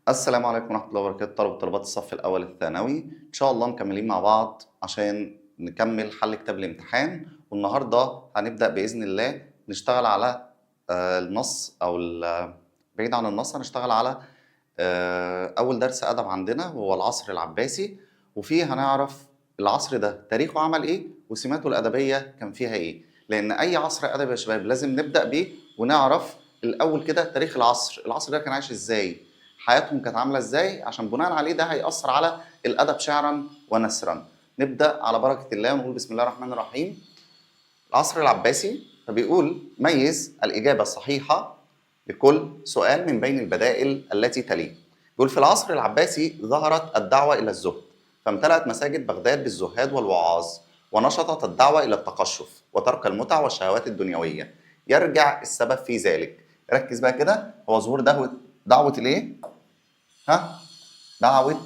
السلام عليكم ورحمة الله وبركاته، طلبة وطالبات الصف الأول الثانوي. إن شاء الله مكملين مع بعض عشان نكمل حل كتاب الامتحان، والنهاردة هنبدأ بإذن الله نشتغل على النص بعيد عن النص هنشتغل على أول درس أدب عندنا وهو العصر العباسي، وفيه هنعرف العصر ده تاريخه عمل إيه وسماته الأدبية كان فيها إيه، لأن أي عصر أدبي يا شباب لازم نبدأ بيه ونعرف الأول كده تاريخ العصر ده كان عايش إزاي، حياتهم كانت عامله ازاي، عشان بناء عليه ده هيأثر على الادب شعرا ونثرا. نبدا على بركه الله ونقول بسم الله الرحمن الرحيم. العصر العباسي فبيقول ميز الاجابه الصحيحه لكل سؤال من بين البدائل التي تليه. بيقول في العصر العباسي ظهرت الدعوه الى الزهد، فامتلأت مساجد بغداد بالزهاد والوعاظ، ونشطت الدعوه الى التقشف وترك المتع والشهوات الدنيويه. يرجع السبب في ذلك. ركز بقى كده، هو ظهور دعوه الايه؟ دعوة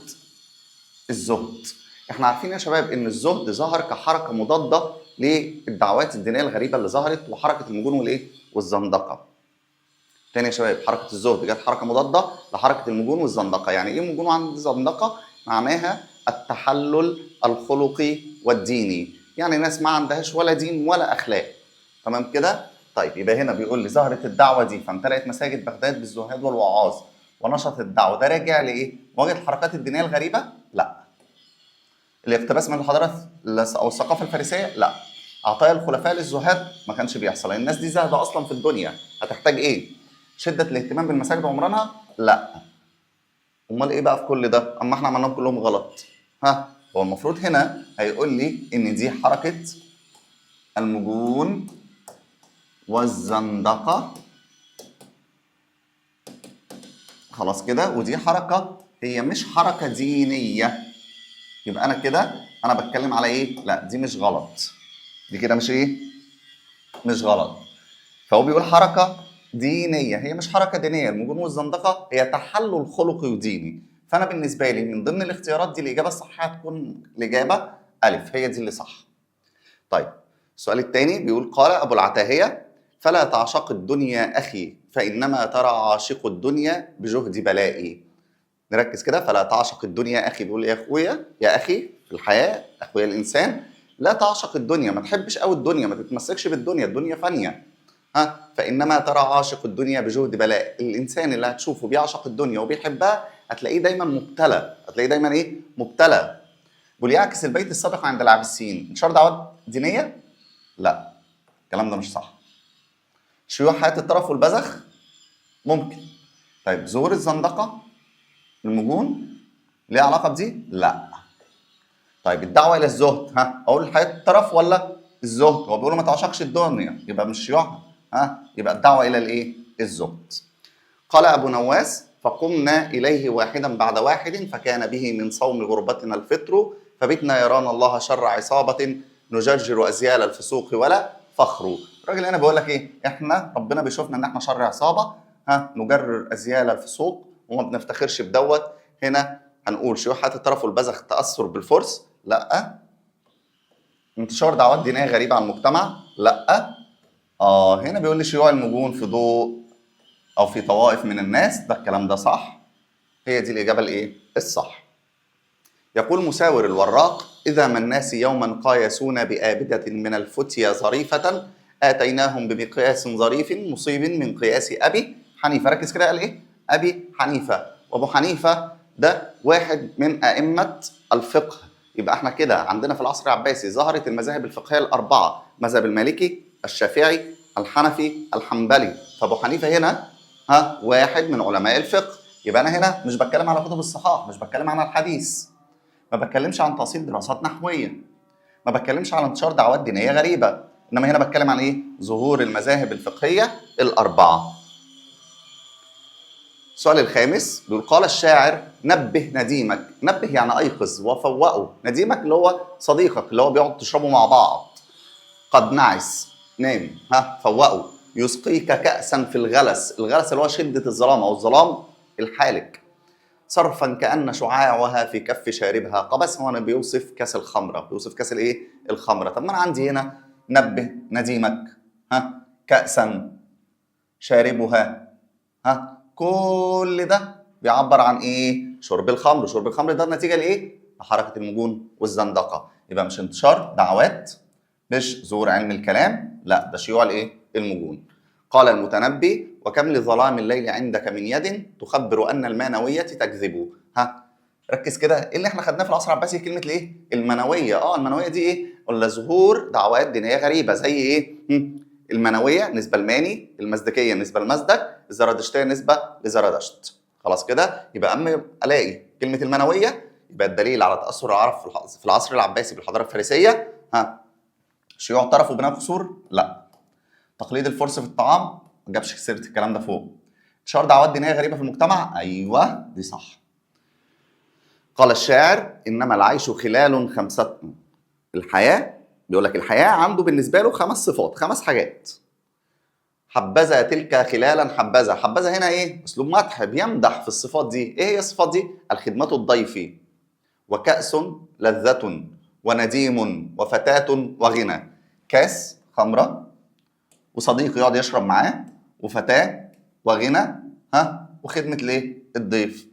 الزهد. احنا عارفين يا شباب ان الزهد ظهر كحركة مضادة للدعوات الدينية الغريبة اللي ظهرت وحركة المجون والايه؟ والزندقة. تاني يا شباب، حركة الزهد جت حركة مضادة لحركة المجون والزندقة. يعني ايه مجون والزندقة؟ معناها التحلل الخلقي والديني، يعني ناس ما عندهاش ولا دين ولا اخلاق. تمام كده؟ طيب يبقى هنا بيقول لي ظهرت الدعوة دي فامتلأت مساجد بغداد بالزهاد والوعاظ ونشط الدعوة. ده راجع لايه؟ مواجهة الحركات الدينية الغريبة؟ لا. الاقتباس من الحضارة او الثقافة الفارسية؟ لا. عطايا الخلفاء للزهاد ما كانش بيحصل، لان الناس دي زاهدة اصلا في الدنيا، هتحتاج ايه؟ شدة الاهتمام بالمساجد وعمرانها؟ لا. امال ايه بقى في كل ده؟ اما احنا عملناهم كلهم غلط. هو المفروض هنا هيقول لي ان دي حركة المجون والزندقة، خلاص كده، ودي حركة هي مش حركة دينية. يبقى أنا كده أنا بتكلم على إيه؟ لا دي مش غلط. دي كده مش إيه؟ مش غلط. فهو بيقول حركة دينية، هي مش حركة دينية. المجون والزندقة هي تحلل خلقي وديني. فأنا بالنسبة لي من ضمن الاختيارات دي الإجابة الصحيحة هتكون الإجابة ألف، هي دي اللي صح. طيب السؤال الثاني بيقول قال أبو العتاهية فلا تعشق الدنيا أخي فإنما ترى عاشق الدنيا بجهد بلائي. نركز كده، فلا تعشق الدنيا أخي، بيقول يا أخويا يا أخي في الحياة، أخويا الإنسان، لا تعشق الدنيا، ما تحبش قوي الدنيا، ما تتمسكش بالدنيا، الدنيا فانية. فإنما ترى عاشق الدنيا بجهد بلاء. الإنسان اللي هتشوفه بيعشق الدنيا وبيحبها هتلاقيه دايما مبتلى، هتلاقيه دايما إيه؟ مبتلى. بيقول يعكس البيت السابق عند العابسيين. انتشار دعوات دينية؟ لا، الكلام ده مش صح. شيوع حياة الطرف والبذخ؟ ممكن. طيب ظهور الزندقة المجون ليه علاقة بدي؟ لا. طيب الدعوة إلى الزهد، أقول حياة الطرف ولا الزهد؟ هو بيقولوا ما تعشقش الدنيا، يبقى مش شيوعها، يبقى الدعوة إلى الإيه؟ الزهد. قال أبو نواس فقمنا إليه واحدا بعد واحد فكان به من صوم غربتنا الفطر فبتنا يرانا الله شر عصابة نجرجر أزيال الفسوق ولا فخر. الراجل هنا بيقول لك إيه؟ إحنا ربنا بيشوفنا إن إحنا شر عصابة، نجرر أزيال الفسوق وما بنفتخرش بدوت. هنا هنقول شيوع حياة الطرف والبذخ تأثر بالفرس؟ لأ. انتشار دعوات دينية غريبة على المجتمع؟ لأ. هنا بيقول لي شيوع المجون في ضوء أو في طوائف من الناس، ده الكلام ده صح. هي دي الإجابة الإيه؟ الصح. يقول مساور الوراق إذا ما الناس يوما قايسون بآبدة من الفتيا ظريفة آتيناهم بمقياس ظريف مصيب من قياس أبي حنيفة. ركز كده، قال إيه؟ أبي حنيفة. وأبو حنيفة ده واحد من أئمة الفقه. يبقى احنا كده عندنا في العصر العباسي ظهرت المذاهب الفقهية الأربعة، مذهب المالكي، الشافعي، الحنفي، الحنبلي. فأبو حنيفة هنا واحد من علماء الفقه. يبقى أنا هنا مش بتكلم على كتب الصحاح، مش بتكلم عن الحديث، ما بتكلمش عن تأصيل دراسات نحوية، ما بتكلمش عن انتشار دعوات دينية غريبة، إنما هنا بتكلم عن إيه؟ ظهور المذاهب الفقهية الأربعة. السؤال الخامس بيقول قال الشاعر نبه نديمك. نبه يعني أيقظ وفوقه. نديمك اللي هو صديقك اللي هو بيقعد تشربوا مع بعض. قد نعس، نام، فوقه. يسقيك كأسا في الغلس. الغلس اللي هو شدة الظلام أو الظلام الحالك. صرفا كأن شعاعها في كف شاربها. قبس هو بيوصف كاس الخمرة، بيوصف كاس الايه؟ الخمرة. طب ما انا عندي هنا نبه نديمك، كأسا، شاربها، كل ده بيعبر عن ايه؟ شرب الخمر. شرب الخمر ده نتيجه لايه؟ لحركه المجون والزندقه. يبقى مش انتشار دعوات، مش ظهور علم الكلام، لا ده شيوع الايه؟ المجون. قال المتنبي: وكم لظلام الليل عندك من يد تخبر ان المانويه تكذب. ها ركز كده، ايه اللي احنا خدناه في العصر العباسي؟ كلمه الايه؟ المنويه. المنويه دي ايه؟ ولا ظهور دعوات دينيه غريبه زي ايه؟ المنويه نسبه الماني، المزدكيه نسبه المزدك، الزرادشتيه نسبه لزرادشت. خلاص كده؟ يبقى اما الاقي كلمه المنويه يبقى الدليل على تاثر العرب في العصر العباسي بالحضاره الفارسيه. شيوع طرف وبناء قصور؟ لا. تقليد الفرس في الطعام؟ ما جابش سيره الكلام ده فوق. انتشار دعوات دينيه غريبه في المجتمع؟ ايوه دي صح. قال الشاعر: انما العيش خلال خمسة. الحياه، بيقول لك الحياه عنده بالنسبه له 5 صفات، 5 حاجات. حبذا تلك خلالا حبذا. حبذا هنا ايه؟ اسلوب مدح، بيمدح في الصفات دي. ايه هي الصفات دي؟ الخدمه الضيف، وكأس لذة، ونديم، وفتاة، وغنى. كاس خمره، وصديق يقعد يشرب معاه، وفتاه، وغنى، وخدمه الايه؟ الضيف.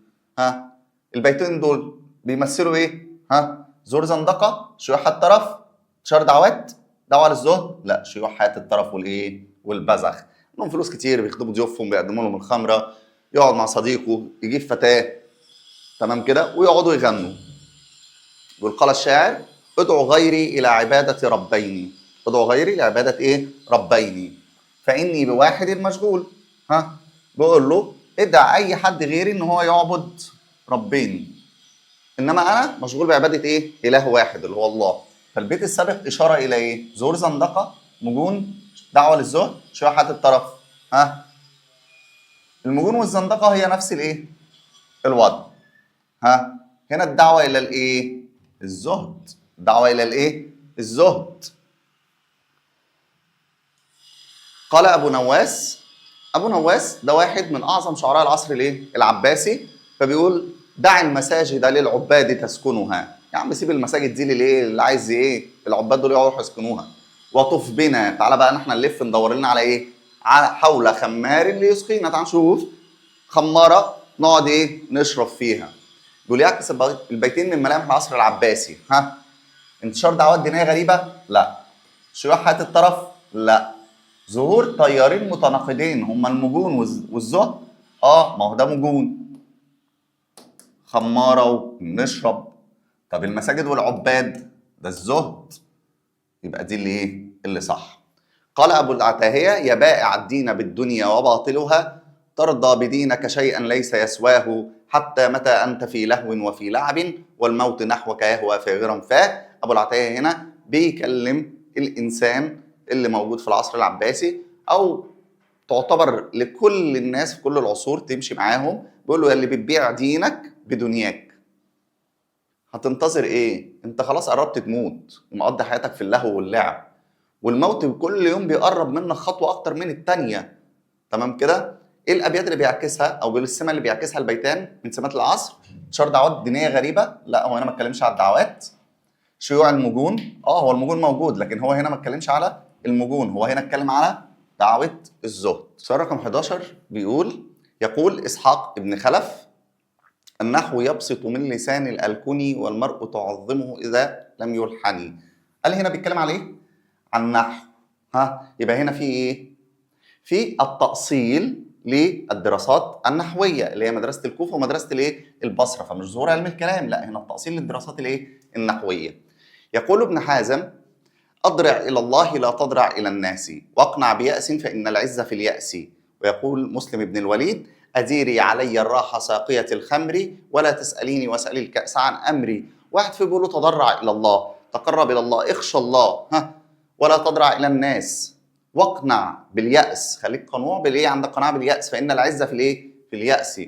البيتين دول بيمثلوا ايه؟ زور زندقه، شيوع الطرف، انتشار دعوات، دعوه للزهد، لا شيوع حياه الطرف والايه؟ والبذخ. لهم فلوس كتير، بيخدموا ضيوفهم، بيقدموا لهم الخمره، يقعد مع صديقه، يجيب فتاه، تمام كده، ويقعدوا يغنوا. يقول قال الشاعر: ادعو غيري الى عباده ربيني. ادعو غيري لعباده ايه؟ ربيني، فاني بواحد مشغول. بقول له ادعى اي حد غيري ان هو يعبد ربيني، انما انا مشغول بعباده ايه؟ اله واحد اللي هو الله. فالبيت السابق اشاره الى ايه؟ زور زندقه، مجون، دعوه للزهد، شيوع حياه الطرف. المجون والزندقه هي نفس الايه؟ الوضع. هنا الدعوه الى الايه؟ الزهد. الدعوه الى الايه؟ الزهد. قال ابو نواس. ابو نواس ده واحد من اعظم شعراء العصر الايه؟ العباسي. فبيقول: دع المساجد للعباد تسكنها. يا عم سيب المساجد دي للايه؟ اللي عايز ايه؟ العباد دول يروحوا يسكنوها. وطف بنا، تعالى بقى احنا نلف ندور لنا على ايه؟ على حول خمار ليسقينا. تعال نشوف خماره نقعد ايه؟ نشرب فيها. بيقول يعكس البيتين من ملامح العصر العباسي. انتشار دعوات دينيه غريبه؟ لا. شيوع حياه الطرف؟ لا. ظهور تيارين متناقضين هما المجون والزهد؟ ما هو ده مجون، خماره ونشرب. طب المساجد والعباد؟ ده الزهد. يبقى دي اللي ايه؟ اللي صح. قال ابو العتاهيه: يا بائع الدين بالدنيا وباطلها، ترضى بدينك شيئا ليس يسواه، حتى متى انت في لهو وفي لعب، والموت نحوك يهوى فاغرا فاه. ابو العتاهيه هنا بيكلم الانسان اللي موجود في العصر العباسي، او تعتبر لكل الناس في كل العصور تمشي معاهم. بيقول له: يا اللي بتبيع دينك بدنياك، هتنتظر ايه؟ انت خلاص قربت تموت، ومقضي حياتك في اللهو واللعب، والموت كل يوم بيقرب منك خطوه اكتر من الثانيه. تمام كده؟ ايه الابيات اللي بيعكسها او السمه اللي بيعكسها البيتان من سمات العصر؟ انتشار دعوات دينيه غريبه؟ لا، هو هنا ما اتكلمش على الدعوات. شيوع المجون؟ هو المجون موجود، لكن هو هنا ما اتكلمش على المجون، هو هنا اتكلم على دعوه الزهد. سؤال رقم 11 بيقول: يقول اسحاق ابن خلف: النحو يبسط من لسان الألكني، والمرء تعظمه إذا لم يلحني. قال هنا بيتكلم على إيه؟ عن النحو. يبقى هنا في إيه؟ في التأصيل للدراسات النحوية اللي هي مدرسة الكوفة ومدرسة الإيه؟ البصرة. فمش ظهور علم الكلام، لا، هنا التأصيل للدراسات الإيه؟ النحوية. يقول ابن حازم: أضرع إلى الله لا تضرع إلى الناس، واقنع بيأس فإن العز في اليأس. ويقول مسلم بن الوليد: أديري علي الراحة ساقية الخمر، ولا تسأليني واسألي الكأس عن أمري. واحد في بيقول تضرع إلى الله، تقرب إلى الله، اخشى الله، ولا تضرع إلى الناس، واقنع باليأس، خليك قنوع بالإيه؟ عندك قناعة باليأس، فإن العز في الإيه؟ في اليأس.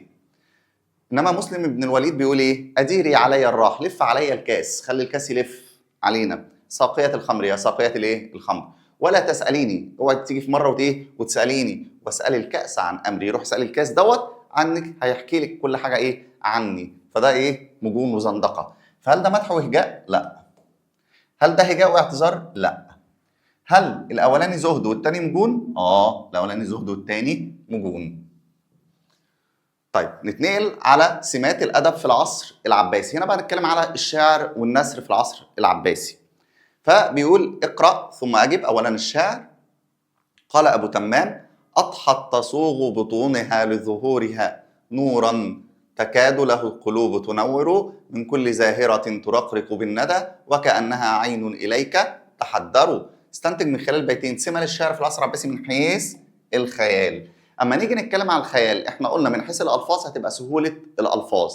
إنما مسلم بن الوليد بيقول إيه؟ أديري علي الراح، لف علي الكاس، خلي الكاس يلف علينا، ساقية الخمر، يا ساقية الايه؟ الخمر. ولا تسأليني، اوعي تيجي في مرة وتسأليني، واسألي الكأس عن أمري، روح اسألي الكاس دوت عنك، هيحكي لك كل حاجة ايه؟ عني. فده ايه؟ مجون وزندقة. فهل ده مدح وهجاء؟ لا. هل ده هجاء واعتذار؟ لا. هل الأولاني زهد والتاني مجون؟ الأولاني زهد والتاني مجون. طيب نتنقل على سمات الأدب في العصر العباسي. هنا بقى نتكلم على الشعر والنثر في العصر العباسي. فبيقول اقرأ ثم أجب. أولا الشعر. قال أبو تمام: أضحت تصوغ بطونها لظهورها نورا تكاد له القلوب تنور من كل زاهرة ترقرق بالندى وكأنها عين إليك تحدر. استنتج من خلال البيتين سمة للشعر في العصر العباسي من حيث الخيال. أما نيجي نتكلم عن الخيال، احنا قلنا من حيث الألفاظ هتبقى سهولة الألفاظ.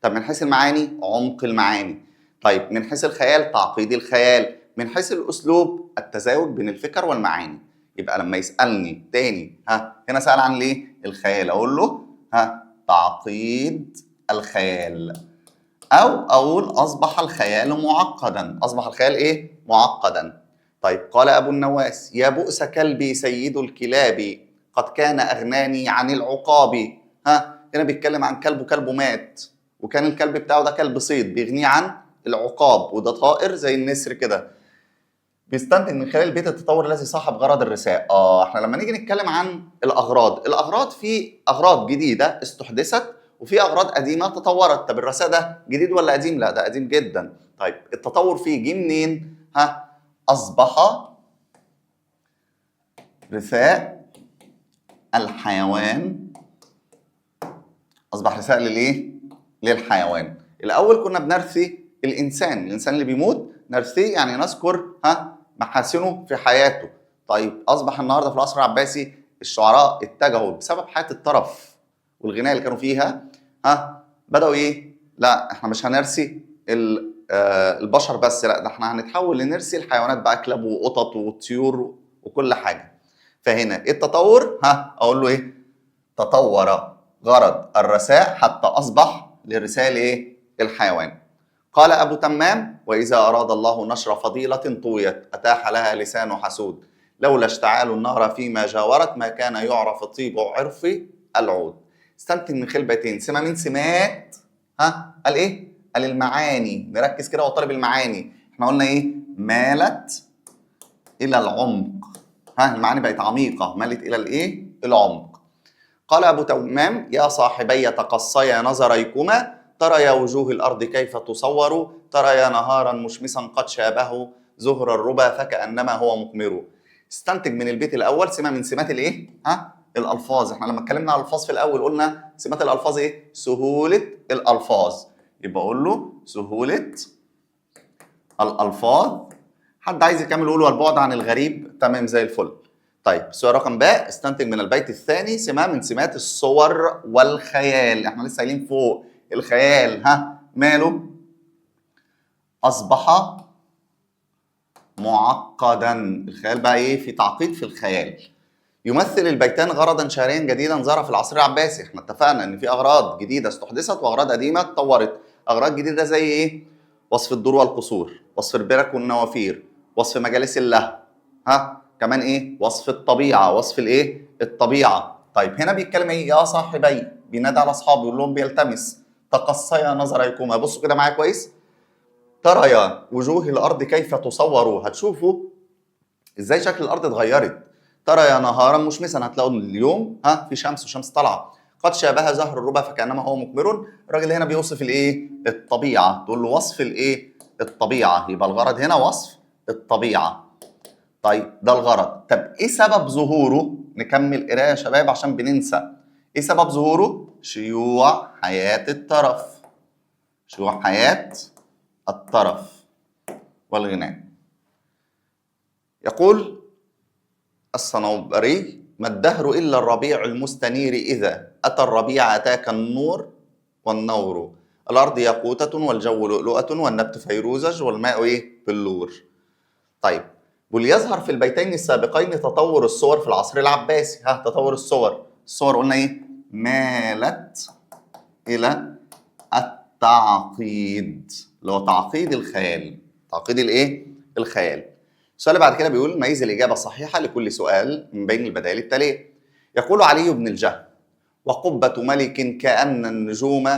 طب من حيث المعاني عمق المعاني. طيب من حيث الخيال تعقيد الخيال. من حيث الأسلوب التزاوج بين الفكر والمعاني. يبقى لما يسألني تاني هنا سأل عن ليه؟ الخيال، أقول له تعقيد الخيال. أو أقول أصبح الخيال معقدا. أصبح الخيال إيه؟ معقدا. طيب قال أبو النواس: يا بؤس كلبي سيد الكلاب قد كان أغناني عن العقاب. هنا بيتكلم عن كلب وكلبه مات، وكان الكلب بتاعه ده كلب صيد بيغنيه عن العقاب، وده طائر زي النسر كده. بيستنتج من خلال البيت التطور الذي صاحب غرض الرثاء. احنا لما نيجي نتكلم عن الاغراض في اغراض جديده استحدثت وفي اغراض قديمه تطورت. طب الرثاء ده جديد ولا قديم؟ لا ده قديم جدا. طيب التطور فيه جه منين؟ اصبح رثاء الحيوان. اصبح رثاء للايه؟ للحيوان. الاول كنا بنرثي الانسان اللي بيموت نرثيه، يعني نذكر محاسنه في حياته. طيب اصبح النهارده في العصر العباسي الشعراء اتجهوا بسبب حياه الترف والغناء اللي كانوا فيها بداوا ايه؟ لا احنا مش هنرثي البشر بس، لا ده احنا هنتحول لنرثي الحيوانات بقى، كلاب وقطط وطيور وكل حاجه. فهنا التطور اقول له ايه؟ تطور غرض الرثاء حتى اصبح لرسال ايه؟ الحيوان. قال أبو تمام: وإذا أراد الله نشر فضيلة طويت أتاح لها لسان حسود لولا اشتعال النار فيما جاورت ما كان يعرف طيب عرف العود. استنتج من خلال بيتين سمة من سمات قال إيه؟ قال المعاني. نركز كده وطالب المعاني. احنا قلنا إيه؟ مالت إلى العمق. المعاني بقت عميقة، مالت إلى الإيه؟ العمق. قال أبو تمام: يا صاحبي تقصيا نظريكما ترى وجوه الأرض كيف تصور ترى نهارا مشمسا قد شابه زهر الربا فكأنما هو مقمر. استنتج من البيت الأول سمة من سمات الإيه؟ الألفاظ. احنا لما اتكلمنا على الألفاظ في الأول قلنا سمات الألفاظ إيه؟ سهولة الألفاظ. يبقى أقول له سهولة الألفاظ. حد عايز يكمل يقول والبعد عن الغريب تمام زي الفل. طيب السؤال رقم ب: استنتج من البيت الثاني سمة من سمات الصور والخيال. احنا لسه قايلين فوق الخيال ماله؟ أصبح معقدا. الخيال بقى إيه؟ في تعقيد في الخيال. يمثل البيتان غرضا شعريا جديدا ظهر في العصر العباسي. احنا اتفقنا إن في أغراض جديدة استحدثت وأغراض قديمة اتطورت. أغراض جديدة زي إيه؟ وصف الدور والقصور، وصف البرك والنوافير، وصف مجالس اللهو. كمان إيه؟ وصف الطبيعة، وصف الإيه؟ الطبيعة. طيب هنا بيتكلم إيه؟ يا صاحبي، بينادي على أصحابه يقول لهم بيلتمس تقصيا نظريكما. بصوا كده معايا كويس. ترى وجوه الارض كيف تصور. هتشوفوا ازاي شكل الارض اتغيرت. ترى نهارا مشمسا، هتلاقوا اليوم في شمس وشمس طالعه. قد شابه زهر الربا فكانما هو مقمر. الراجل هنا بيوصف الايه؟ الطبيعه. تقول له وصف الايه؟ الطبيعه. يبقى الغرض هنا وصف الطبيعه. طيب ده الغرض. طب ايه سبب ظهوره؟ نكمل قرايه يا شباب عشان بننسى. ايه سبب ظهوره؟ شيوع حياه الترف. شيوع حياه الترف والغناء. يقول الصنوبري: ما الدهر إلا الربيع المستنير إذا أتى الربيع أتاك النور والنور. الأرض ياقوتة والجو لؤلؤة والنبت فيروزج والماء بلور. طيب وليظهر في البيتين السابقين تطور الصور في العصر العباسي. تطور الصور قلنا ايه؟ مالت إلى التعقيد، اللي هو تعقيد الخيال. تعقيد الايه؟ الخيال. السؤال اللي بعد كده بيقول: ميز الإجابة الصحيحة لكل سؤال من بين البدائل التالية. يقول علي بن الجهم: وقبة ملك كأن النجوم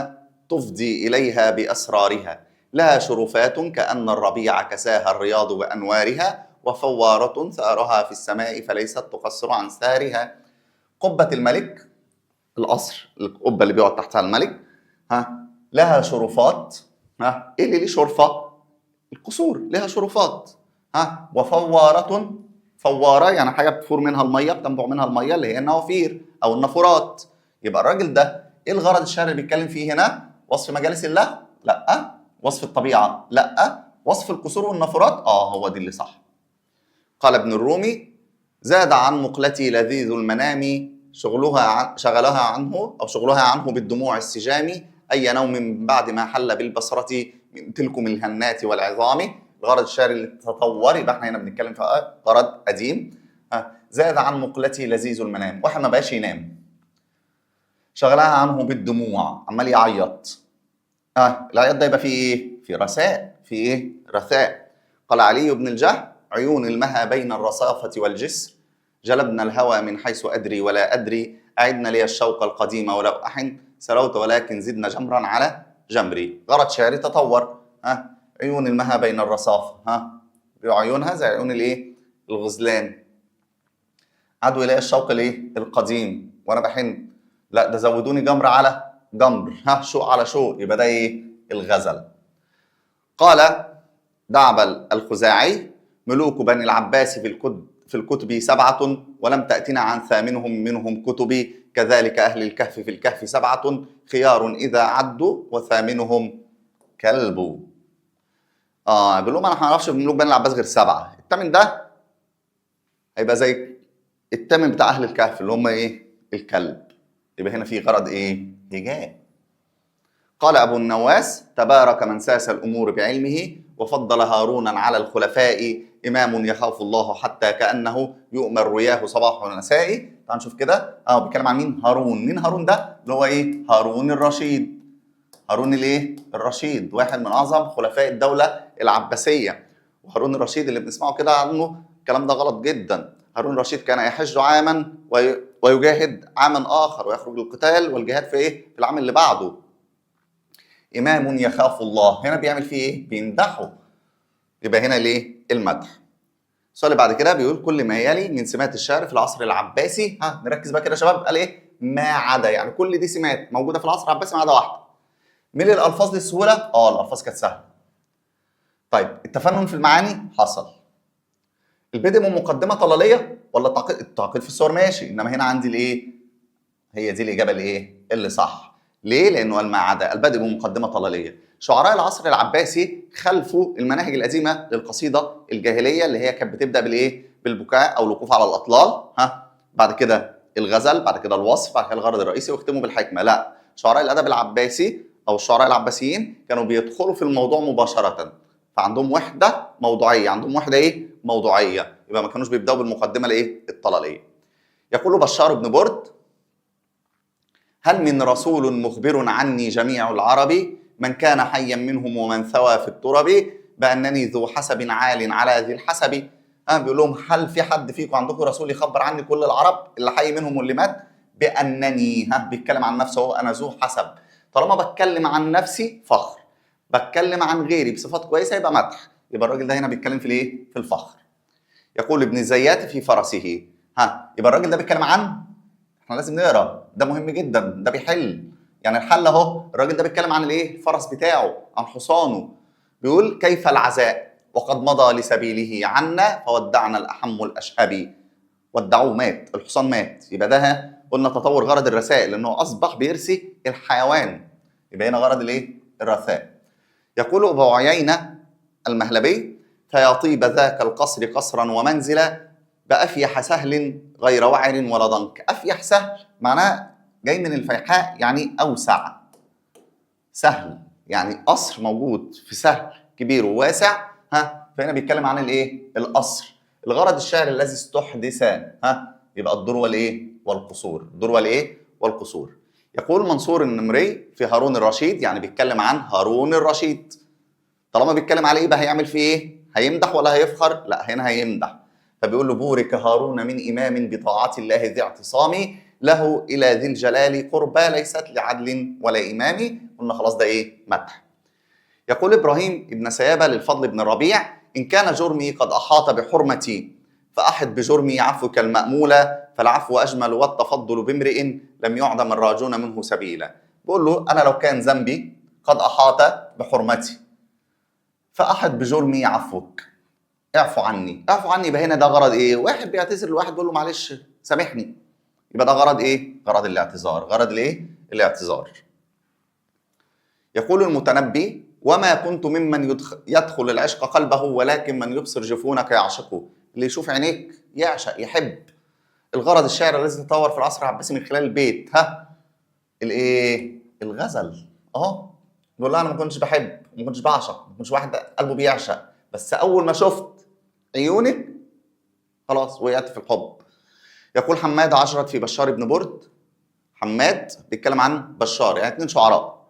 تفضي إليها بأسرارها لها شرفات كأن الربيع كساها الرياض بأنوارها وفوارة ثارها في السماء فليست تقصر عن سارها. قبة الملك القصر، القبه اللي بيقعد تحتها الملك، لها شرفات. ايه اللي ليه شرفه؟ القصور لها شرفات. وفواره، فواره يعني حاجه بتفور منها الميه، بتنبع منها الميه، اللي هي النوافير او النافورات. يبقى الراجل ده ايه الغرض الشعري اللي بيتكلم فيه هنا؟ وصف مجالس الله؟ لا. وصف الطبيعه؟ لا. وصف القصور والنافورات؟ هو دي اللي صح. قال ابن الرومي: زاد عن مقلتي لذيذ المنام، شغلها عنه بالدموع السجام، أي نوم من بعد ما حل بالبصرة من تلكم الهنات والعظام. الغرض الشعري اللي تطور، يبقى احنا هنا بنتكلم في غرض قديم. زاد عن مقلتي لذيذ المنام، واحد ما بقاش ينام. شغلها عنه بالدموع، عمال يعيط. العياط ده يبقى فيه ايه؟ في رثاء، في ايه؟ رثاء. قال علي بن الجهم: عيون المها بين الرصافة والجسر، جلبنا الهوى من حيث أدري ولا أدري، أعدنا لي الشوق القديم ولو أحن، سلوت ولكن زدنا جمرا على جمري. غرض شعري تطور. عيون المها بين الرصافة، عيونها زي عيون الايه؟ الغزلان. عدوا إلي الشوق الايه؟ القديم وأنا بحن. لا، ده زودوني جمر على جمر، شوق على شوق، يبقى ده ايه؟ الغزل. قال دعبل الخزاعي: ملوك بني العباس في الكتب 7، ولم تأتنا عن ثامنهم منهم كتبي، كذلك أهل الكهف في الكهف 7، خيار إذا عدوا وثامنهم كلب. بيقول لهم انا ما اعرفش ملوك بني العباس غير 7، الثامن ده هيبقى زي الثامن بتاع أهل الكهف اللي هم ايه؟ الكلب. يبقى هنا في غرض ايه؟ هجاء. قال أبو النواس: تبارك من ساس الأمور بعلمه، وفضل هارونا على الخلفاء، إمام يخاف الله حتى كأنه يؤمر رياه صباح ومساء. تعال نشوف كده. بيتكلم عن مين؟ هارون. مين هارون ده؟ اللي هو ايه؟ هارون الرشيد. هارون الايه؟ الرشيد، واحد من أعظم خلفاء الدولة العباسية. وهارون الرشيد اللي بنسمعه كده عنه الكلام ده غلط جدا. هارون الرشيد كان يحج عاما ويجاهد عاما آخر، ويخرج للقتال والجهاد في ايه؟ في العام اللي بعده. إمام يخاف الله، هنا بيعمل فيه ايه؟ بيمدحه. يبقى هنا ليه؟ المدح. السؤال اللي بعد كده بيقول: كل ما يلي من سمات الشعر في العصر العباسي، نركز بقى كده يا شباب، قال ايه؟ ما عدا، يعني كل دي سمات موجوده في العصر العباسي ما عدا واحده. مين الالفاظ للسهوله؟ الالفاظ كانت سهله. طيب التفنن في المعاني حصل. البدء من مقدمه طلاليه ولا التعقيد في الصور؟ ماشي، انما هنا عندي الايه؟ هي دي الاجابه الايه؟ اللي صح. ليه؟ لانه قال ما عدا البدء بمقدمه طلاليه. شعراء العصر العباسي خلفوا المناهج القديمه للقصيده الجاهليه، اللي هي كانت بتبدا بالايه؟ بالبكاء او الوقوف على الاطلال، بعد كده الغزل، بعد كده الوصف، بعد كده الغرض الرئيسي، ويختموا بالحكمه. لا، شعراء الادب العباسي او الشعراء العباسيين كانوا بيدخلوا في الموضوع مباشره، فعندهم وحده موضوعيه، عندهم وحده ايه؟ موضوعيه. يبقى ما كانوش بيبداوا بالمقدمه الايه؟ الطلاليه. يقول بشار بن برد: هل من رسول مخبر عني جميع العرب، من كان حيا منهم ومن ثوى في الترب، بأنني ذو حسب عال على ذي الحسب. بيقول لهم: هل في حد فيكم عندكم رسول يخبر عني كل العرب اللي حي منهم واللي مات؟ بأنني، بيتكلم عن نفسه هو، أنا ذو حسب. طالما بتكلم عن نفسي فخر، بتكلم عن غيري بصفات كويسة يبقى مدح. يبقى الراجل ده هنا بيتكلم في الايه؟ في الفخر. يقول ابن الزيات في فرسه، يبقى الراجل ده بيتكلم عن، احنا لازم نقرا، ده مهم جدا، ده بيحل. يعني الحل اهو، الراجل ده بيتكلم عن الايه؟ الفرس بتاعه، عن حصانه. بيقول: كيف العزاء وقد مضى لسبيله عنا، فودعنا الاحم الاشهبي. ودعوه، مات، الحصان مات. يبقى ده قلنا تطور غرض الرسائل، لانه اصبح بيرسي الحيوان. يبقى هنا غرض الايه؟ الرثاء. يقول ابو عيينه المهلبي: فيا طيب ذاك القصر قصرا ومنزلا، بأفيح سهل غير وعر ولا ضنك. أفيح سهل معناه جاي من الفيحاء، يعني أوسع. سهل يعني قصر موجود في سهل كبير وواسع. فهنا بيتكلم عن الايه؟ القصر. الغرض الشعري الذي استحدث، يبقى الدور والايه؟ والقصور. الدور والايه؟ والقصور. يقول منصور النمري في هارون الرشيد، يعني بيتكلم عن هارون الرشيد. طالما بيتكلم عليه يبقى هيعمل فيه ايه؟ هيمدح ولا هيفخر؟ لا، هنا هيمدح. فبيقول له: بورك هارون من إمام بطاعة الله ذي اعتصام، له إلى ذي الجلال قربى ليست لعدل ولا إمام. قلنا خلاص ده إيه؟ مدح. يقول إبراهيم ابن سيابة للفضل بن الربيع: إن كان جرمي قد أحاط بحرمتي، فأحد بجرمي عفوك المأمولة، فالعفو أجمل والتفضل بامرئ لم يعدم الراجون منه سبيلا. بقول له أنا لو كان ذنبي قد أحاط بحرمتي، فأحد بجرمي عفوك، اعفو عني. اعفو عني يبقى هنا ده غرض ايه؟ واحد بيعتذر لواحد بيقول له معلش سامحني، يبقى ده غرض ايه؟ غرض الاعتذار. غرض الايه؟ الاعتذار. يقول المتنبي: وما كنت ممن يدخل العشق قلبه، ولكن من يبصر جفونك يعشقه. اللي يشوف عينيك يعشق يحب. الغرض الشعر الذي تطور في العصر العباسي من خلال البيت، الايه؟ الغزل. بيقول لها انا ما كنتش بحب، ما كنتش بعشق، ما كنتش واحد قلبه بيعشق، بس اول ما شفت عيونك خلاص وقعت في الحب. يقول حماد: عشرت في بشار بن برد. حماد بيتكلم عن بشار، يعني 2 شعراء.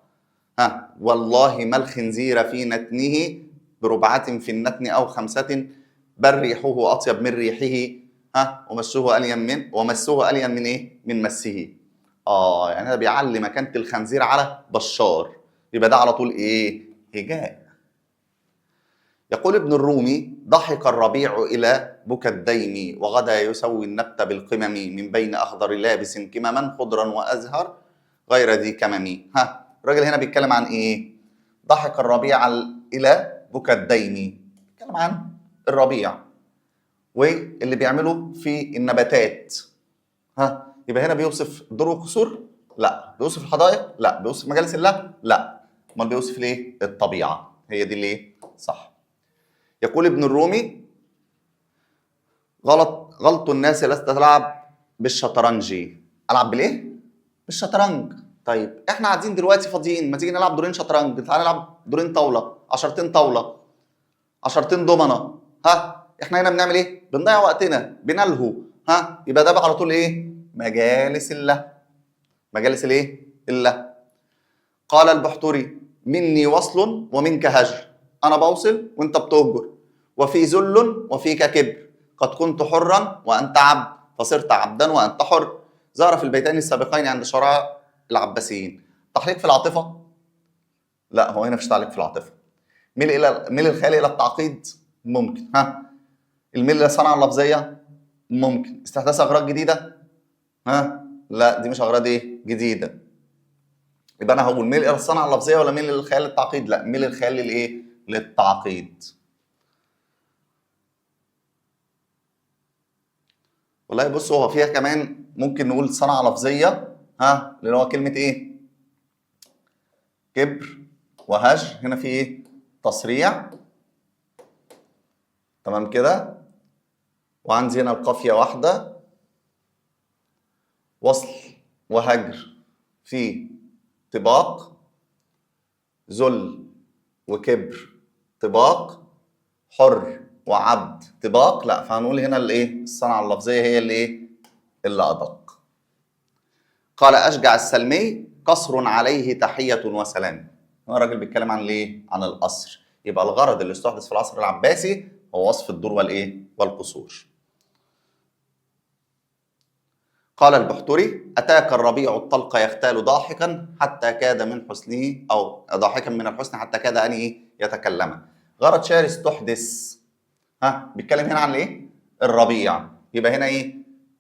والله ما الخنزير في نتنه، بربعة في النتن أو 5، بل ريحه أطيب من ريحه، ومسه ألين من إيه؟ من مسه. يعني هذا بيعلي مكانة الخنزير على بشار، يبقى ده على طول إيه؟ هجاء. يقول ابن الرومي: ضحك الربيع إلى بكى الديم، وغدا يسوي النبت بالقمم، من بين أخضر لابس كمما، خضرا وأزهر غير ذي كمم. الراجل هنا بيتكلم عن إيه؟ ضحك الربيع إلى بكى الديم، بيتكلم عن الربيع واللي بيعمله في النباتات. يبقى هنا بيوصف دور وقصور؟ لا. بيوصف الحدائق؟ لا. بيوصف مجالس الله؟ لا. امال بيوصف ليه؟ الطبيعة. هي دي اللي صح. يقول ابن الرومي: غلط الناس لست تلعب بالشطرنج. العب بالايه؟ بالشطرنج. طيب احنا قاعدين دلوقتي فاضيين، ما تيجي نلعب دورين شطرنج؟ تعالى نلعب دورين طاوله، 10 طاوله، 10 دومنه. احنا هنا بنعمل ايه؟ بنضيع وقتنا، بنلهو. يبقى ده بقى على طول ايه؟ مجالس الله. مجالس الايه؟ الله. قال البحتري: مني وصل ومنك هجر. انا بوصل وانت بتهجر. وفي ذل وفيك كبر، قد كنت حرا وانت عبد، فصرت عبدا وانت حر. ظهر في البيتين السابقين عند شعراء العباسيين. تحليق في العاطفه؟ لا، هو هنا مفيش تعليق في العاطفه. ميل الخيال الى التعقيد؟ ممكن. الميل الى الصنعه اللفظيه؟ ممكن. استحداث اغراض جديده؟ لا، دي مش اغراض ايه؟ جديده. يبقى انا هقول ميل الى الصنعه اللفظيه ولا ميل للخيال للتعقيد؟ لا، ميل الخيال للايه؟ للتعقيد. والله بص، هو فيها كمان ممكن نقول صنعه لفظيه، اللي هو كلمه ايه؟ كبر وهجر. هنا في ايه؟ تصريع. تمام كده. وعندي هنا القافيه واحده. وصل وهجر في طباق. ذل وكبر طباق. حر وعبد طباق. لا، فهنقول هنا الايه؟ الصنعه اللفظيه هي اللي ايه؟ اللي ادق. قال اشجع السلمي: قصر عليه تحيه وسلام. هو الراجل بيتكلم عن الايه؟ عن القصر. يبقى الغرض اللي استحدث في العصر العباسي هو وصف الدور والايه؟ والقصور. قال البحتري: اتاك الربيع الطلق يختال ضاحكا حتى كاد من حسنه، او ضاحكا من الحسن حتى كاد ان يتكلم. غرض شعر استحدث. بيتكلم هنا عن ايه؟ الربيع. يبقى هنا ايه؟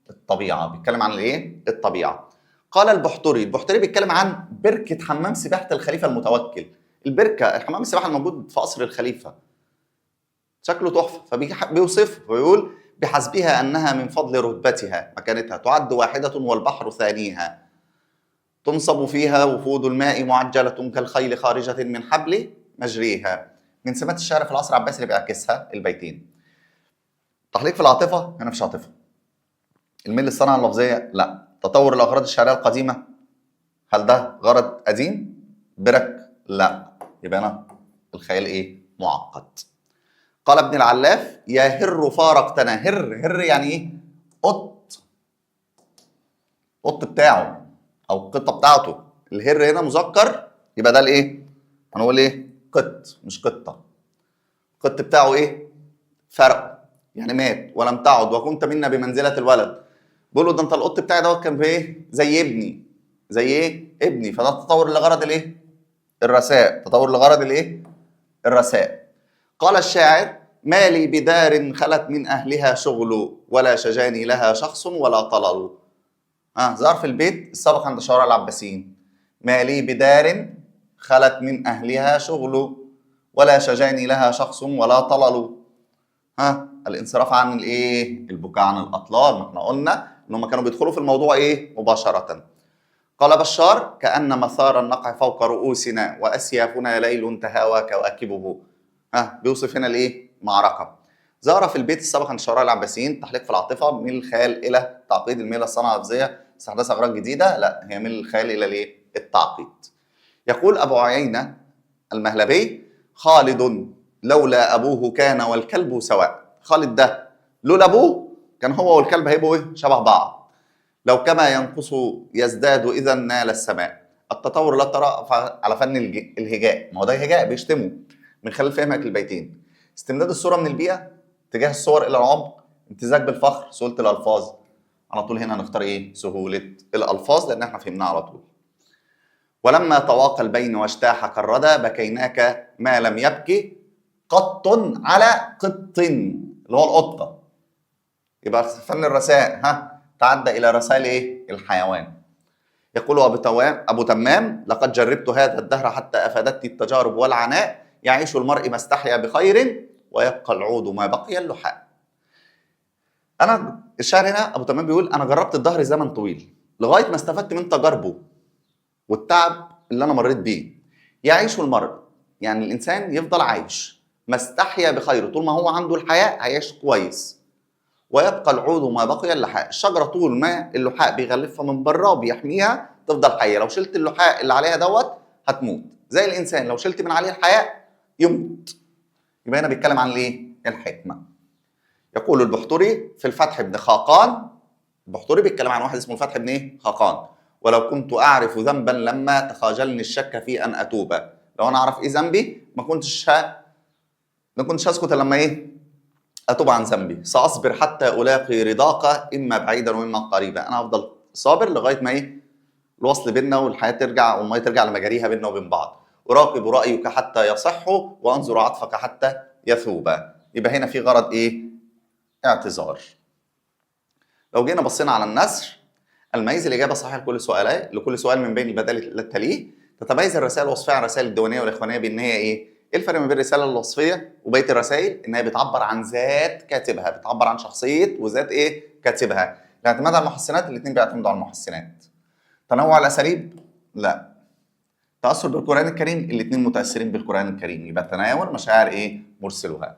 الطبيعه. بيتكلم عن الايه؟ الطبيعه. قال البحتري بيتكلم عن بركه حمام سباحه الخليفه المتوكل. البركه، حمام السباحه الموجود في قصر الخليفه، شكله تحفه، فبيوصفه ويقول: بحسبها انها من فضل رتبتها، مكانتها، تعد واحده والبحر ثانيها، تنصب فيها وفود الماء معجله كالخيل خارجه من حبل مجريها. من سمات الشعر في العصر العباسي اللي بيعكسها البيتين. تحليق في العاطفه؟ هنا مفيش عاطفه. الميل للصنعه اللفظيه؟ لا. تطور الاغراض الشعريه القديمه؟ هل ده غرض قديم؟ برك؟ لا. يبقى انا الخيال ايه؟ معقد. قال ابن العلاف: يا هر فارقتنا. هر يعني ايه؟ قط بتاعه او القطه بتاعته. الهر هنا مذكر، يبقى ده الايه؟ هنقول ايه؟ قط مش قطه. القط بتاعه ايه؟ فرق، يعني مات ولم تعد، وكنت منا بمنزله الولد. بيقول له: ده انت القط بتاعي دوت كان في ايه؟ زي ابني. زي ايه؟ ابني. فده تطور لغرض الايه؟ الرثاء. تطور لغرض الايه؟ الرثاء. قال الشاعر: ما لي بدار خلت من أهلها شغل ولا شجاني لها شخص ولا طلل. ظرف البيت السابق عند الشعراء العباسيين. ما لي بدار خلت من أهلها شغل ولا شجاني لها شخص ولا طلل. الانصراف عن الايه؟ البكاء عن الأطلال. ما احنا قلنا ان هم كانوا بيدخلوا في الموضوع ايه؟ مباشرة. قال بشار: كأن مثار النقع فوق رؤوسنا وأسيافنا ليل تهاوى كواكبه. بيوصف هنا الايه؟ معركة. ظهر في البيت السابق عند الشعراء العباسيين تحليق في العاطفة من الخيال إلى تعقيد. الميل الصنعة اللفظية استحداث أغراض جديدة؟ لا، هي من الخيال إلى الايه؟ التعقيد. يقول أبو عيينة المهلبي: خالد لولا أبوه كان والكلب سواء. خالد ده لولا أبوه كان هو والكلب هيبقوا ايه؟ شبه بعض. لو كما ينقص يزداد إذا نال السماء. التطور لا ترى على فن الهجاء. ما هو ده هجاء بيشتموا من خلال فهمك للبيتين. استمداد الصورة من البيئة، اتجاه الصور إلى العمق، امتزاج بالفخر، سهولة الألفاظ. على طول هنا نختار ايه؟ سهولة الألفاظ، لأن احنا فهمناها على طول. ولما تواقى البين واجتاح كالردى بكيناك ما لم يبكي قط على قط، اللي هو القطة. يبقى فن الرثاء تعدى إلى رسائل ايه؟ الحيوان. يقول أبو تمام: لقد جربت هذا الدهر حتى أفادتني التجارب والعناء، يعيش المرء ما استحيا بخير ويبقى العود ما بقي اللحاء. الشاعر هنا أبو تمام بيقول: أنا جربت الدهر زمن طويل لغاية ما استفدت من تجاربه والتعب اللي أنا مريت بيه. يعيش المرء يعني الإنسان يفضل عايش ما استحيا بخير، طول ما هو عنده الحياة هيعيش كويس. ويبقى العود ما بقي اللحاء، الشجرة طول ما اللحاء بيغلفها من بره وبيحميها تفضل حية. لو شلت اللحاء اللي عليها دوت هتموت. زي الإنسان لو شلت من عليه الحياة يموت. يبقى هنا بيتكلم عن الايه؟ الحكمة. يقول البحتري في الفتح بن خاقان، البحتري بيتكلم عن واحد اسمه الفتح بن ايه؟ خاقان: ولو كنت أعرف ذنبا لما تخاجلني الشك في أن أتوب. لو أنا أعرف إيه ذنبي ما كنتش هسكت لما إيه؟ أتوب عن ذنبي. سأصبر حتى ألاقي رضاك إما بعيدا وإما قريبا. أنا هفضل صابر لغاية ما إيه؟ الوصل بيننا والحياة ترجع والمية ترجع لمجاريها بيننا وبين بعض. أراقب رأيك حتى يصح وأنظر عطفك حتى يثوب. يبقى هنا في غرض إيه؟ اعتذار. لو جينا بصينا على النثر: الميز الإجابة الصحيحة لكل سؤال من بين البدائل التي تليه. تتميز الرسائل الوصفية عن الرسائل الديوانية والإخوانية بأن هي إيه؟ إيه الفرق ما بين الرسالة الوصفية وبقية الرسائل؟ إنها بتعبر عن ذات كاتبها، بتعبر عن شخصية وذات إيه؟ كاتبها. الاعتماد على المحسنات، الاثنين بيعتمدوا على المحسنات. تنوع الأساليب؟ لا. تأثر بالقرآن الكريم؟ الاثنين متأثرين بالقرآن الكريم. يبقى تناول مشاعر إيه؟ مرسلها.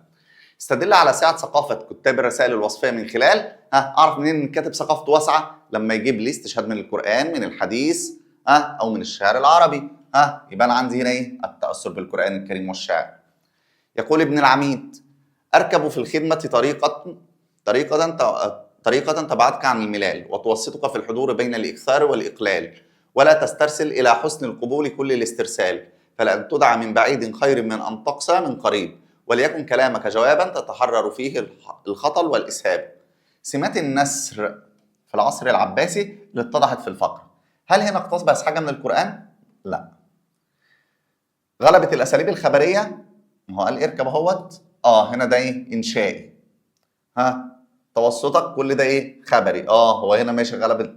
استدل على سعة ثقافة كتاب الرسائل الوصفية من خلال أعرف منين إن الكاتب ثقافته واسعة؟ لما يجيب لي استشهاد من القرآن، من الحديث، أو من الشعر العربي. يبقى أنا عندي هنا إيه؟ التأثر بالقرآن الكريم والشعر. يقول ابن العميد: أركب في الخدمة طريقة تبعدك عن الملال وتوسطك في الحضور بين الإكثار والإقلال، ولا تسترسل إلى حسن القبول كل الاسترسال، فلأن تدعى من بعيد خير من أن تقسى من قريب، وليكن كلامك جوابا تتحرر فيه الخطل والإسهاب. سمات النثر في العصر العباسي اللي اتضحت في الفقر. هل هنا اقتبس حاجة من القرآن؟ لا. غلبت الأساليب الخبرية. ما هو قال اركب اهوت. هنا ده ايه؟ إنشائي. توسطك كل ده ايه؟ خبري. هو هنا ماشي. غلبت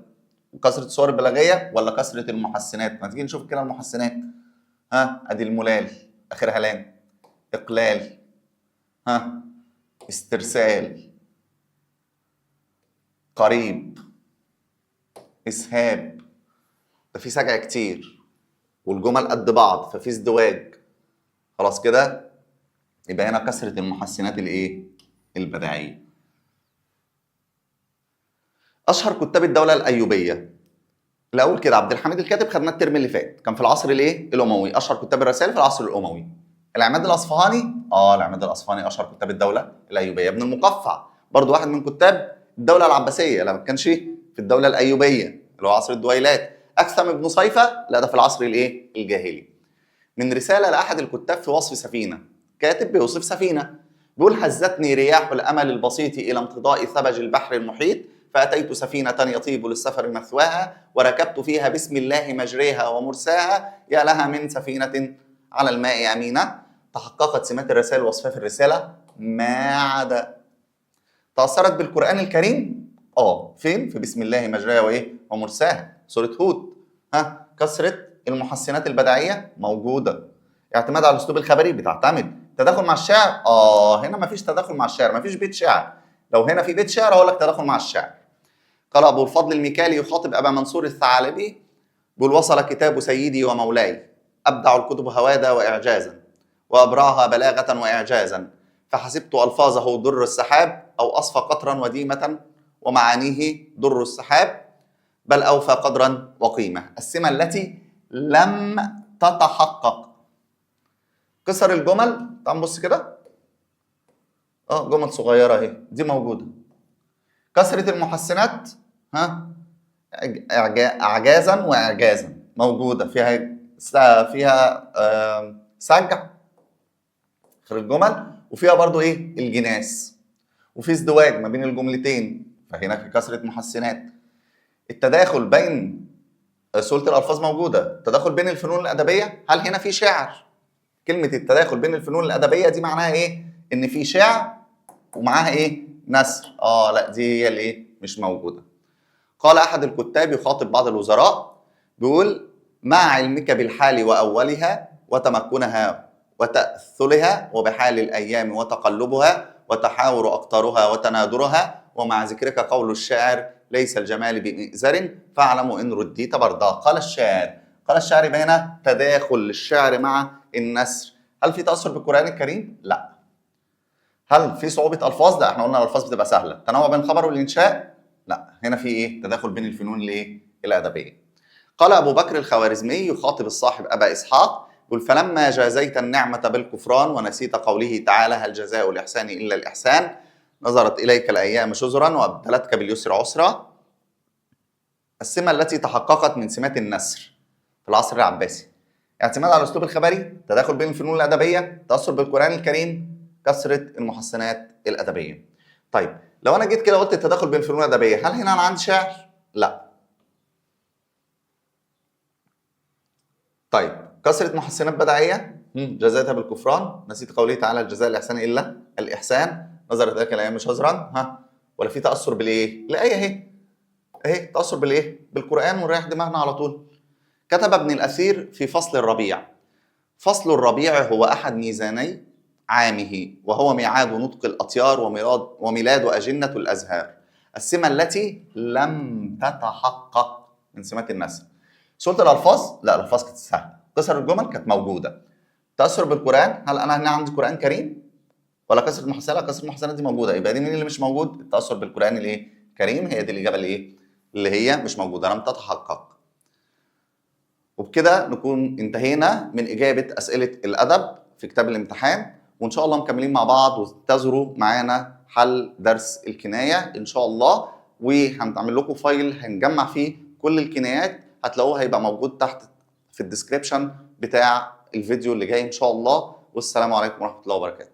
كثرة الصور البلاغية ولا كثرة المحسنات؟ ما تيجي نشوف كده المحسنات. ادي الملال اخرها لام، اقلال، استرسال، قريب، اسهاب. ده في سجع كتير والجمل قد بعض ففي ازدواج. خلاص كده. يبقى هنا كثرة المحسنات الايه؟ البديعية. اشهر كتاب الدولة الايوبية. الاول كده عبد الحميد الكاتب خدناه الترم اللي فات، كان في العصر الايه؟ الاموي. اشهر كتاب الرسائل في العصر الاموي. العماد الاصفهاني. العماد الاصفهاني اشهر كتاب الدولة الايوبية. ابن المقفع برضو واحد من كتاب الدولة العباسية، لما كانش في الدولة الايوبية اللي هو عصر الدويلات. اكثم ابن صيفة، لا ده في العصر الايه؟ الجاهلي. من رسالة لاحد الكتاب في وصف سفينة. كاتب بيوصف سفينة بيقول: هزتني رياح الامل البسيط الى امتضاء ثبج البحر المحيط، فأتيت سفينة يطيب للسفر مثواها، وركبت فيها بسم الله مجريها ومرساها، يا لها من سفينة على الماء أمينة. تحققت سمات الرسائل الوصفية في الرسالة؟ ما عدا. تأثرت بالقرآن الكريم؟ فين؟ في بسم الله مجراها وايه؟ ومرساها، سورة هود. كثرة المحسنات البديعية موجودة. اعتماد على الاسلوب الخبري بتعتمد. تداخل مع الشعر؟ هنا مفيش تداخل مع الشعر، مفيش بيت شعر. لو هنا في بيت شعر اقول لك تداخل مع الشعر. قال ابو الفضل الميكالي يخاطب ابا منصور الثعالبي، بيقول: وصل كتاب سيدي ومولاي، ابدع الكتب هوادا واعجازا، وابرعها بلاغة واعجازا، فحسبت الفاظه در السحاب، او اصفى قطرا وديمة، ومعانيه در السحاب، بل اوفى قدرا وقيمة. السمة التي لم تتحقق. كسر الجمل، تعال نبص كده. جمل صغيرة اهي، دي موجودة. كسرة المحسنات، اعجازا واعجازا موجودة. فيها سجع في الجمل، وفيها برضو ايه؟ الجناس، وفي ازدواج ما بين الجملتين، فهنا في كسرة محسنات. التداخل بين سهولة الألفاظ موجودة. التداخل بين الفنون الأدبية، هل هنا في شعر؟ كلمة التداخل بين الفنون الأدبية دي معناها إيه؟ إن في شعر ومعاها إيه؟ نثر. لا، دي هي اللي إيه؟ مش موجودة. قال أحد الكتاب يخاطب بعض الوزراء، بيقول: مع علمك بالحال وأولها وتمكنها وتأثلها، وبحال الأيام وتقلبها، وتحاور أقطارها وتنادرها، ومع ذكرك قول الشاعر: ليس الجمال بمئزر، فاعلم إن رديت بردا. قال الشاعر يبقى هنا تداخل الشعر مع النثر. هل في تأثر بالقرآن الكريم؟ لا. هل في صعوبة ألفاظ؟ لا، احنا قلنا الألفاظ بتبقى سهلة. تنوع بين الخبر والإنشاء؟ لا، هنا في ايه؟ تداخل بين الفنون الايه؟ الأدبية. قال أبو بكر الخوارزمي يخاطب الصاحب أبا إسحاق، يقول: فلما جازيت النعمة بالكفران ونسيت قوله تعالى: هل جزاء الإحسان إلا الإحسان، نظرت إليك الأيام شزرا وأبدلتك باليسر عسرا. السمة التي تحققت من سمات النثر في العصر العباسي: اعتماد على الأسلوب الخبري، تداخل بين الفنون الأدبية، تأثر بالقرآن الكريم، كثرة المحسنات الأدبية. طيب، لو أنا جيت كده قلت التداخل بين الفنون الأدبية، هل هنا أنا عندي شعر؟ لا. طيب، كثرة محسنات بديعية، جزاءها بالكفران، نسيت قوله تعالى: الجزاء الإحسان إلا الإحسان، نظرت إليك الأيام شزرا. ولا في تأثر بالإيه؟ الآية أهي تأثر بالإيه؟ بالقرآن، ونريح دماغنا على طول. كتب ابن الأثير في فصل الربيع: فصل الربيع هو أحد ميزاني عامه، وهو ميعاد نطق الأطيار وميلاد أجنة الأزهار. السمة التي لم تتحقق من سمات النثر. سهولة الألفاظ؟ لا، الألفاظ كانت سهلة. كسر الجمل كانت موجودة. تأثر بالقرآن، هل أنا هنا عندي قرآن كريم؟ ولا كسر المحسنات؟ كسر المحسنات دي موجودة. يبقى دي مين اللي مش موجود؟ التأثر بالقرآن الإيه؟ كريم. هي دي الإجابة اللي هي مش موجودة، لم تتحقق. وبكده نكون انتهينا من إجابة أسئلة الأدب في كتاب الامتحان، وإن شاء الله مكملين مع بعض، وانتظروا معانا حل درس الكناية إن شاء الله. وهنعمل لكم فايل هنجمع فيه كل الكنايات، هتلاقوه هيبقى موجود تحت في الديسكريبشن بتاع الفيديو اللي جاي إن شاء الله. والسلام عليكم ورحمة الله وبركاته.